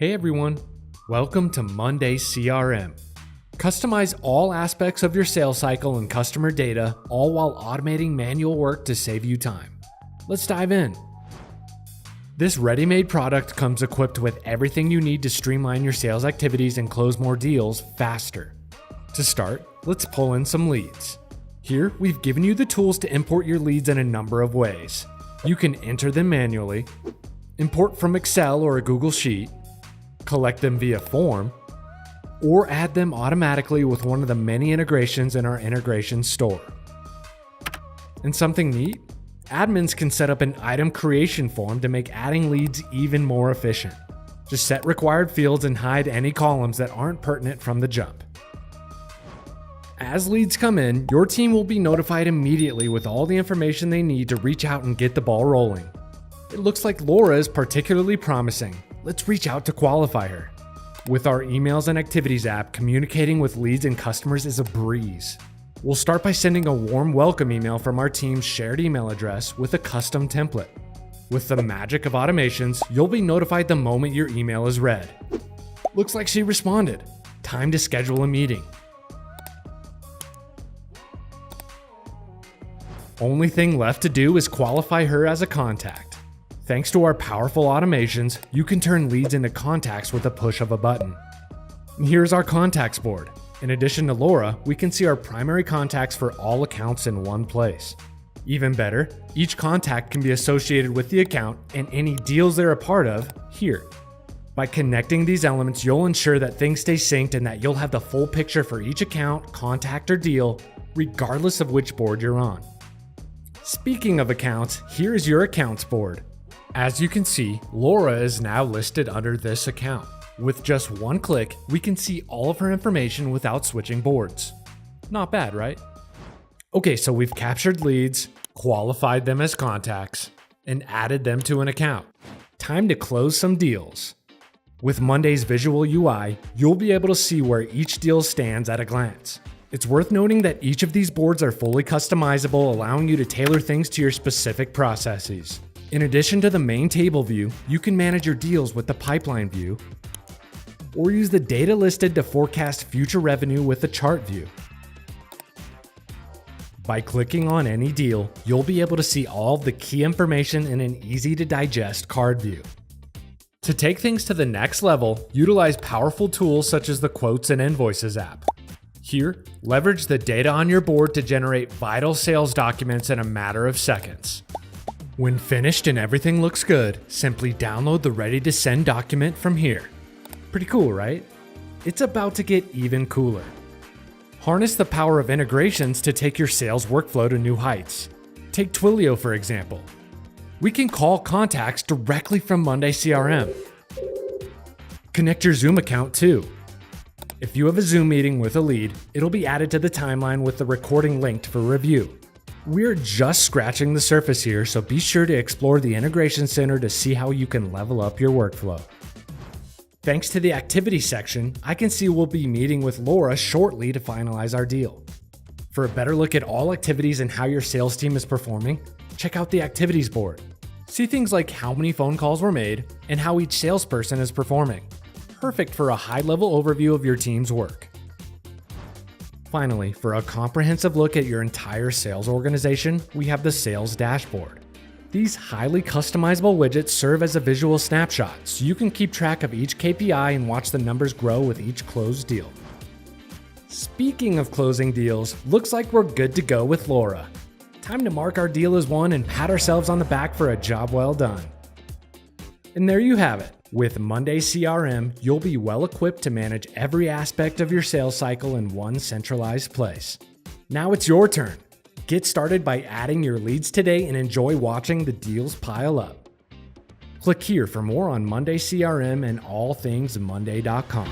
Hey everyone, welcome to Monday CRM. Customize all aspects of your sales cycle and customer data, all while automating manual work to save you time. Let's dive in. This ready-made product comes equipped with everything you need to streamline your sales activities and close more deals faster. To start, let's pull in some leads. Here, we've given you the tools to import your leads in a number of ways. You can enter them manually, import from Excel or a Google Sheet, collect them via form, or add them automatically with one of the many integrations in our integration store. And something neat? Admins can set up an item creation form to make adding leads even more efficient. Just set required fields and hide any columns that aren't pertinent from the jump. As leads come in, your team will be notified immediately with all the information they need to reach out and get the ball rolling. It looks like Laura is particularly promising. Let's reach out to qualify her. With our emails and activities app, communicating with leads and customers is a breeze. We'll start by sending a warm welcome email from our team's shared email address with a custom template. With the magic of automations, you'll be notified the moment your email is read. Looks like she responded. Time to schedule a meeting. Only thing left to do is qualify her as a contact. Thanks to our powerful automations, you can turn leads into contacts with a push of a button. And here's our contacts board. In addition to Laura, we can see our primary contacts for all accounts in one place. Even better, each contact can be associated with the account and any deals they're a part of here. By connecting these elements, you'll ensure that things stay synced and that you'll have the full picture for each account, contact, or deal, regardless of which board you're on. Speaking of accounts, here's your accounts board. As you can see, Laura is now listed under this account. With just one click, we can see all of her information without switching boards. Not bad, right? Okay, so we've captured leads, qualified them as contacts, and added them to an account. Time to close some deals. With Monday's visual UI, you'll be able to see where each deal stands at a glance. It's worth noting that each of these boards are fully customizable, allowing you to tailor things to your specific processes. In addition to the main table view, you can manage your deals with the pipeline view, or use the data listed to forecast future revenue with the chart view. By clicking on any deal, you'll be able to see all of the key information in an easy-to-digest card view. To take things to the next level, utilize powerful tools such as the Quotes and Invoices app. Here, leverage the data on your board to generate vital sales documents in a matter of seconds. When finished and everything looks good, simply download the ready-to-send document from here. Pretty cool, right? It's about to get even cooler. Harness the power of integrations to take your sales workflow to new heights. Take Twilio, for example. We can call contacts directly from Monday CRM. Connect your Zoom account too. If you have a Zoom meeting with a lead, it'll be added to the timeline with the recording linked for review. We're just scratching the surface here, so be sure to explore the Integration Center to see how you can level up your workflow. Thanks to the activity section, I can see we'll be meeting with Laura shortly to finalize our deal. For a better look at all activities and how your sales team is performing, check out the activities board. See things like how many phone calls were made and how each salesperson is performing. Perfect for a high-level overview of your team's work. Finally, for a comprehensive look at your entire sales organization, we have the Sales Dashboard. These highly customizable widgets serve as a visual snapshot, so you can keep track of each KPI and watch the numbers grow with each closed deal. Speaking of closing deals, looks like we're good to go with Laura. Time to mark our deal as won and pat ourselves on the back for a job well done. And there you have it. With Monday CRM, you'll be well equipped to manage every aspect of your sales cycle in one centralized place. Now it's your turn. Get started by adding your leads today and enjoy watching the deals pile up. Click here for more on Monday CRM and all things Monday.com.